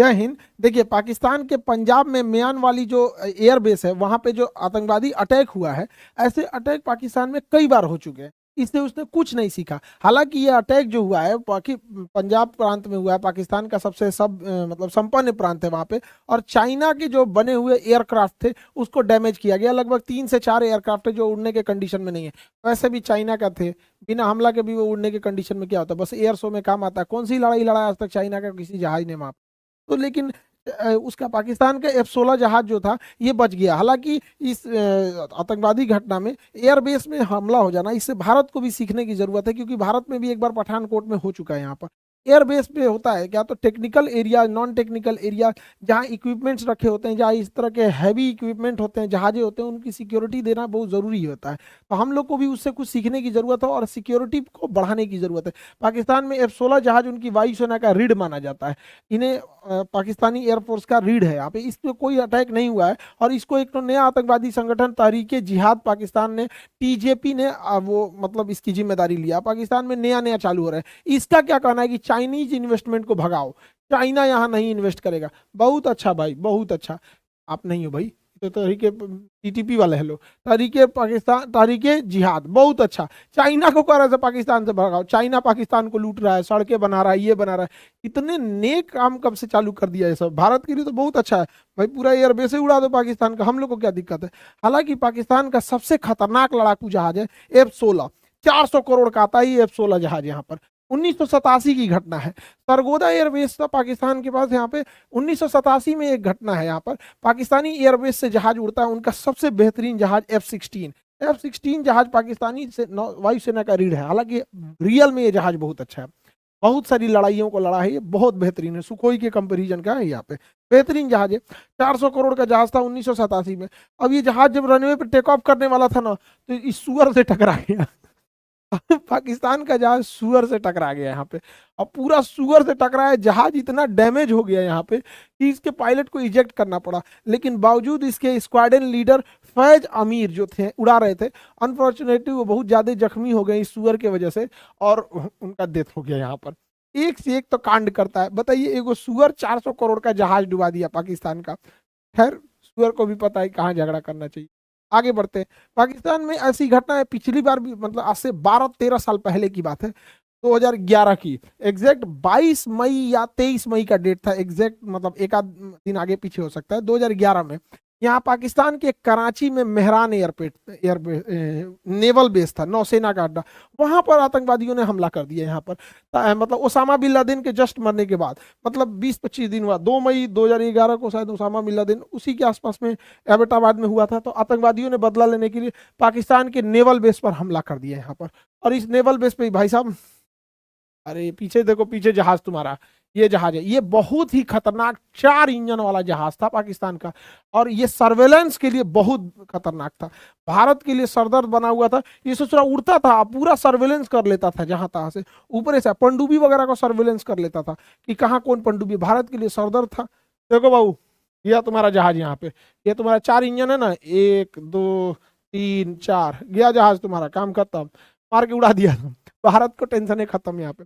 जय हिंद। देखिए, पाकिस्तान के पंजाब में मियान वाली जो एयर बेस है, वहां पे जो आतंकवादी अटैक हुआ है, ऐसे अटैक पाकिस्तान में कई बार हो चुके हैं। इससे उसने कुछ नहीं सीखा। हालांकि ये अटैक जो हुआ है पंजाब प्रांत में हुआ है, पाकिस्तान का सबसे मतलब संपन्न प्रांत है वहां पे। और चाइना के जो बने हुए एयरक्राफ्ट थे उसको डैमेज किया गया। लगभग 3 से 4 एयरक्राफ्ट है जो उड़ने के कंडीशन में नहीं है। वैसे भी चाइना का थे, बिना हमला के भी वो उड़ने के कंडीशन में क्या होता है, बस एयर शो में काम आता है। कौन सी लड़ाई लड़ा आज तक चाइना का किसी जहाज ने वहां? तो लेकिन उसका पाकिस्तान का F-16 जहाज जो था ये बच गया। हालांकि इस आतंकवादी घटना में एयरबेस में हमला हो जाना, इससे भारत को भी सीखने की जरूरत है, क्योंकि भारत में भी एक बार पठानकोट में हो चुका है। यहाँ पर एयरबेस पे होता है क्या, तो technical area, non technical area, जहाँ इक्विपमेंट्स रखे होते हैं, जहाँ इस तरह के हैवी इक्विपमेंट होते हैं, जहाजे होते हैं, उनकी सिक्योरिटी देना बहुत ज़रूरी होता है। तो हम लोग को भी उससे कुछ सीखने की ज़रूरत है और सिक्योरिटी को बढ़ाने की ज़रूरत है। पाकिस्तान में F-16 जहाज उनकी वायुसेना का रीढ़ माना जाता है। इन्हें पाकिस्तानी एयरफोर्स का रीढ़ है यहाँ पे। इस पे कोई अटैक नहीं हुआ है। और इसको एक तो नया आतंकवादी संगठन तहरीके जिहाद पाकिस्तान ने, TJP ने वो मतलब इसकी जिम्मेदारी लिया। पाकिस्तान में नया नया चालू हो रहा है। इसका क्या कहना है कि चाइनीज इन्वेस्टमेंट को भगाओ, चाइना यहाँ नहीं इन्वेस्ट करेगा। बहुत अच्छा भाई, बहुत अच्छा। आप नहीं हो भाई, तो तहरीके TTP वाले, हेलो, तहरीके पाकिस्तान, तहरीके जिहाद, बहुत अच्छा। चाइना को कह रहा है पाकिस्तान से भगाओ। चाइना पाकिस्तान को लूट रहा है, सड़कें बना रहा है, ये बना रहा है। इतने नेक काम कब से चालू कर दिया है सब? भारत के लिए तो बहुत अच्छा है भाई, पूरा एयरबेस ही उड़ा दो पाकिस्तान का, हम लोग को क्या दिक्कत है? हालांकि पाकिस्तान का सबसे खतरनाक लड़ाकू जहाज है F-16। 400 करोड़ का आता है ये F-16 जहाज यहाँ पर। 1987 की घटना है। सरगोदा एयरबेस था पाकिस्तान के पास यहाँ पे। 1987 में एक घटना है यहाँ पर, पाकिस्तानी एयरबेस से जहाज उड़ता है, उनका सबसे बेहतरीन जहाज F-16 जहाज पाकिस्तानी से वायुसेना का रीढ़ है। हालांकि रियल में ये जहाज बहुत अच्छा है, बहुत सारी लड़ाइयों को लड़ा है, ये बहुत बेहतरीन है, सुखोई के कंपेरिजन का है यहाँ पे। बेहतरीन जहाज है। 400 करोड़ का जहाज था 1987 में। अब ये जहाज जब रनवे पे टेक ऑफ करने वाला था ना, तो इस सुअर से टकरा गया। पाकिस्तान का जहाज सुअर से टकरा गया यहाँ पे। अब पूरा सुअर से टकराया, जहाज इतना डैमेज हो गया यहाँ पे कि इसके पायलट को इजेक्ट करना पड़ा। लेकिन बावजूद इसके स्क्वाड्रन लीडर फैज अमीर जो थे, उड़ा रहे थे, अनफॉर्चुनेटली वो बहुत ज्यादा जख्मी हो गए इस सुअर के वजह से, और उनका डेथ हो गया यहाँ पर। एक से एक तो कांड करता है। बताइए, एगो सुअर 400 करोड़ का जहाज डुबा दिया पाकिस्तान का। खैर, सुअर को भी पता है कहाँ झगड़ा करना चाहिए। आगे बढ़ते हैं। पाकिस्तान में ऐसी घटना है, पिछली बार भी, मतलब आज से 12-13 साल पहले की बात है, 2011 की। एग्जैक्ट 22 मई या 23 मई का डेट था, एग्जैक्ट मतलब एक आध दिन आगे पीछे हो सकता है। 2011 में यहाँ पाकिस्तान के कराची में मेहरान नेवल बेस था, नौसेना का अड्डा। वहां पर आतंकवादियों ने हमला कर दिया यहाँ पर। मतलब ओसामा बिन लादेन के जस्ट मरने के बाद, मतलब 20-25 दिन हुआ, 2 मई 2011 को शायद ओसामा बिन लादेन उसी के आसपास में एबटाबाद में हुआ था। तो आतंकवादियों ने बदला लेने के लिए पाकिस्तान के नेवल बेस पर हमला कर दिया यहाँ पर। और इस नेवल बेस पे भाई साहब, अरे पीछे देखो, पीछे जहाज तुम्हारा, ये जहाज है। ये बहुत ही खतरनाक 4 इंजन वाला जहाज था पाकिस्तान का, और ये सर्वेलेंस के लिए बहुत खतरनाक था। भारत के लिए सरदर्द बना हुआ था। ये सोच रहा उड़ता था, पूरा सर्वेलेंस कर लेता था, जहां तहां से ऊपर से पनडुब्बी वगैरह को सर्वेलेंस कर लेता था कि कहाँ कौन पनडुब्बी। भारत के लिए सरदर्द था। देखो बाबू, यह तुम्हारा जहाज यहाँ पे, ये तुम्हारा 4 इंजन है ना, 1 2 3 4, गया जहाज तुम्हारा, काम खत्म, मार के उड़ा दिया। भारत को टेंशन है खत्म यहाँ पे।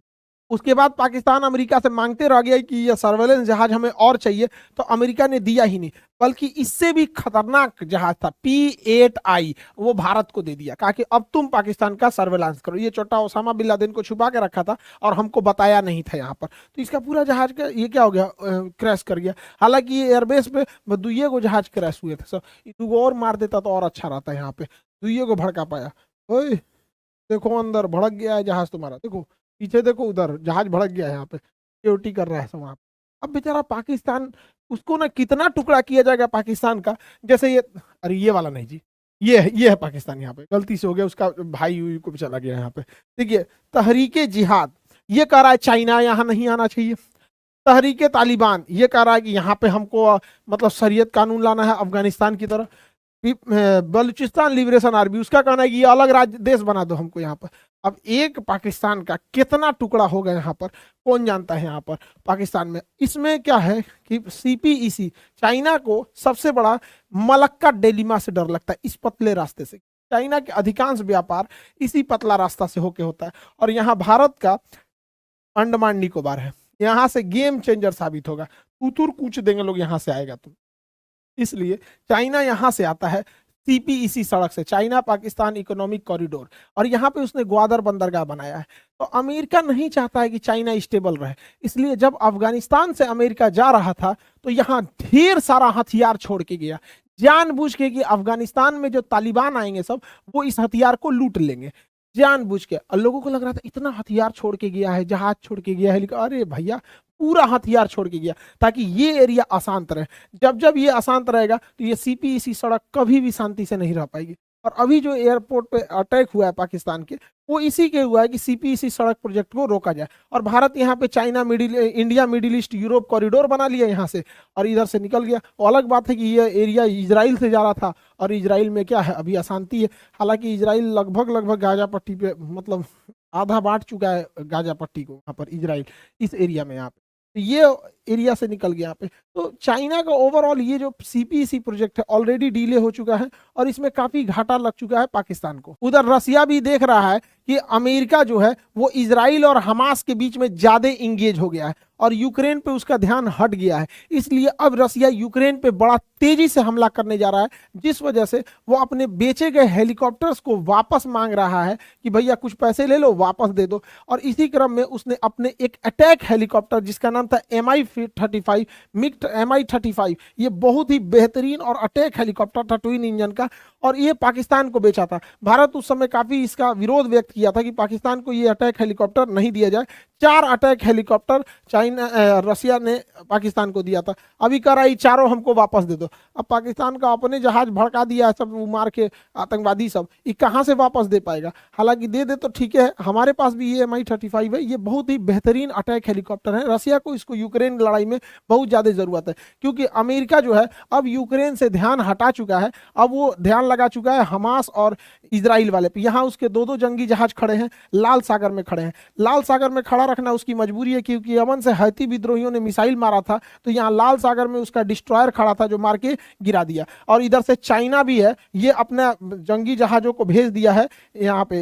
उसके बाद पाकिस्तान अमेरिका से मांगते रह गया कि ये सर्वेलेंस जहाज हमें और चाहिए, तो अमेरिका ने दिया ही नहीं, बल्कि इससे भी खतरनाक जहाज था P-8I, वो भारत को दे दिया। कहा कि अब तुम पाकिस्तान का सर्वेलेंस करो। ये छोटा ओसामा बिन लादेन को छुपा के रखा था और हमको बताया नहीं था यहाँ पर। तो इसका पूरा जहाज का ये क्या हो गया, क्रैश कर गया। हालांकि ये एयरबेस पे दुइये को जहाज क्रैश हुए थे। सब और मार देता तो और अच्छा रहता यहाँ पे, दुइये को भड़का पाया। ओए देखो, अंदर भड़क गया है जहाज तुम्हारा, देखो पीछे देखो, उधर जहाज भड़क गया है, यहाँ पे सिक्योरिटी कर रहा है सब वहाँ पे। अब बेचारा पाकिस्तान, उसको ना कितना टुकड़ा किया जाएगा पाकिस्तान का, जैसे ये, अरे ये वाला नहीं जी, ये है पाकिस्तान। यहाँ पे गलती से हो गया, उसका भाई को भी चला गया यहाँ पे। देखिए, तहरीके जिहाद ये कह रहा है चाइना यहाँ नहीं आना चाहिए। तहरीके तालिबान ये कह रहा है कि यहाँ पे हमको मतलब शरीयत कानून लाना है अफगानिस्तान की तरह। बलूचिस्तान लिबरेशन आर्मी, उसका कहना है कि ये अलग राज्य देश बना दो हमको यहाँ पर। अब एक पाकिस्तान का कितना टुकड़ा होगा यहाँ पर, कौन जानता है यहाँ पर पाकिस्तान में। इसमें क्या है कि CPEC, चाइना को सबसे बड़ा मलक्का डेलिमा से डर लगता है, इस पतले रास्ते से। चाइना के अधिकांश व्यापार इसी पतला रास्ता से होके होता है। और यहाँ भारत का अंडमान निकोबार है, यहाँ से गेम चेंजर साबित होगा, कुतुर कूच देंगे लोग यहाँ से आएगा तो। इसलिए चाइना यहाँ से आता है सीपीईसी सड़क से, चाइना पाकिस्तान इकोनॉमिक कॉरिडोर, और यहाँ पे उसने ग्वादर बंदरगाह बनाया है। तो अमेरिका नहीं चाहता है कि चाइना स्टेबल रहे, इसलिए जब अफगानिस्तान से अमेरिका जा रहा था तो यहाँ ढेर सारा हथियार छोड़ के गया, जानबूझ के कि अफगानिस्तान में जो तालिबान आएंगे सब वो इस हथियार को लूट लेंगे, जानबूझ के। और लोगों को लग रहा था इतना हथियार छोड़ के गया है, जहाज छोड़ के गया है, लेकिन अरे भैया पूरा हथियार छोड़ के गया ताकि ये एरिया अशांत रहे। जब जब ये अशांत रहेगा तो ये सीपीईसी सड़क कभी भी शांति से नहीं रह पाएगी। और अभी जो एयरपोर्ट पे अटैक हुआ है पाकिस्तान के, वो इसी के हुआ है कि सीपीईसी सड़क प्रोजेक्ट को रोका जाए। और भारत यहाँ पे China India middle east Europe corridor बना लिया यहाँ से, और इधर से निकल गया। वो अलग बात है कि ये एरिया इजराइल से जा रहा था, और इजराइल में क्या है, अभी अशांति है। हालांकि इजराइल लगभग गाजा पट्टी पे मतलब आधा बांट चुका है गाजा पट्टी को, यहाँ पर इजराइल इस एरिया में, यहाँ पे तो ये एरिया से निकल गया यहाँ पे। तो चाइना का ओवरऑल ये जो सीपीईसी प्रोजेक्ट है ऑलरेडी डिले हो चुका है, और इसमें काफी घाटा लग चुका है पाकिस्तान को। उधर रसिया भी देख रहा है कि अमेरिका जो है वो इजराइल और हमास के बीच में ज्यादा इंगेज हो गया है, और यूक्रेन पे उसका ध्यान हट गया है। इसलिए अब रसिया यूक्रेन पे बड़ा तेजी से हमला करने जा रहा है, जिस वजह से वो अपने बेचे गए हेलीकॉप्टर्स को वापस मांग रहा है कि भैया कुछ पैसे ले लो, वापस दे दो। और इसी क्रम में उसने अपने एक अटैक हेलीकॉप्टर जिसका नाम था MI-35 मिग MI-35, ये बहुत ही बेहतरीन और अटैक हेलीकॉप्टर था ट्विन इंजन का, और ये पाकिस्तान को बेचा था। भारत उस समय काफी इसका विरोध व्यक्त किया था कि पाकिस्तान को ये अटैक हेलीकॉप्टर नहीं दिया जाए। 4 अटैक हेलीकॉप्टर रसिया ने पाकिस्तान को दिया था। अभी कह रहा है चारों हमको वापस दे दो। अब पाकिस्तान का अपने जहाज भड़का दिया है सब मार के, आतंकवादी सब, ये कहाँ से वापस दे पाएगा। हालांकि दे दे तो ठीक है, हमारे पास भी ये MI-35 है, ये बहुत ही बेहतरीन अटैक हेलीकॉप्टर है। रसिया को इसको यूक्रेन लड़ाई में बहुत ज्यादा जरूरत है, क्योंकि अमेरिका जो है अब यूक्रेन से ध्यान हटा चुका है, अब वो ध्यान लगा चुका है हमास और इजराइल वाले पे। यहाँ उसके 2 जंगी जहाज खड़े हैं, लाल सागर में खड़े हैं। लाल सागर में खड़ा रखना उसकी मजबूरी है, क्योंकि यमन से हैती विद्रोहियों ने मिसाइल मारा था, तो यहाँ लाल सागर में उसका डिस्ट्रॉयर खड़ा था जो मार के गिरा दिया। और इधर से चाइना भी है, ये अपना जंगी जहाजों को भेज दिया है यहाँ पे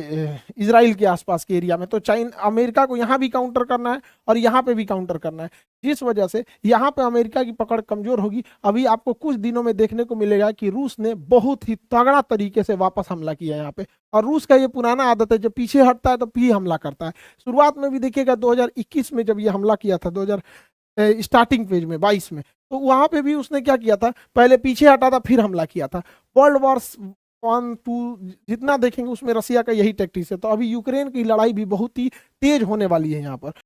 इजराइल के आसपास के एरिया में। तो चाइना अमेरिका को यहाँ भी काउंटर करना है और यहाँ पे भी काउंटर करना है, जिस वजह से यहाँ पे अमेरिका की पकड़ कमजोर होगी। अभी आपको कुछ दिनों में देखने को मिलेगा कि रूस ने बहुत ही तगड़ा तरीके से वापस हमला किया यहाँ पे, और रूस का ये पुराना आदत है, जब पीछे हटता है तो फिर हमला करता है। शुरुआत में भी देखिएगा 2021 में जब ये हमला किया था, 2000 स्टार्टिंग पेज में 22 में, तो वहां पे भी उसने क्या किया था, पहले पीछे हटा था फिर हमला किया था। वर्ल्ड वॉर 1-2 जितना देखेंगे उसमें रसिया का यही टैक्टिक्स है। तो अभी यूक्रेन की लड़ाई भी बहुत ही तेज होने वाली है यहाँ पर।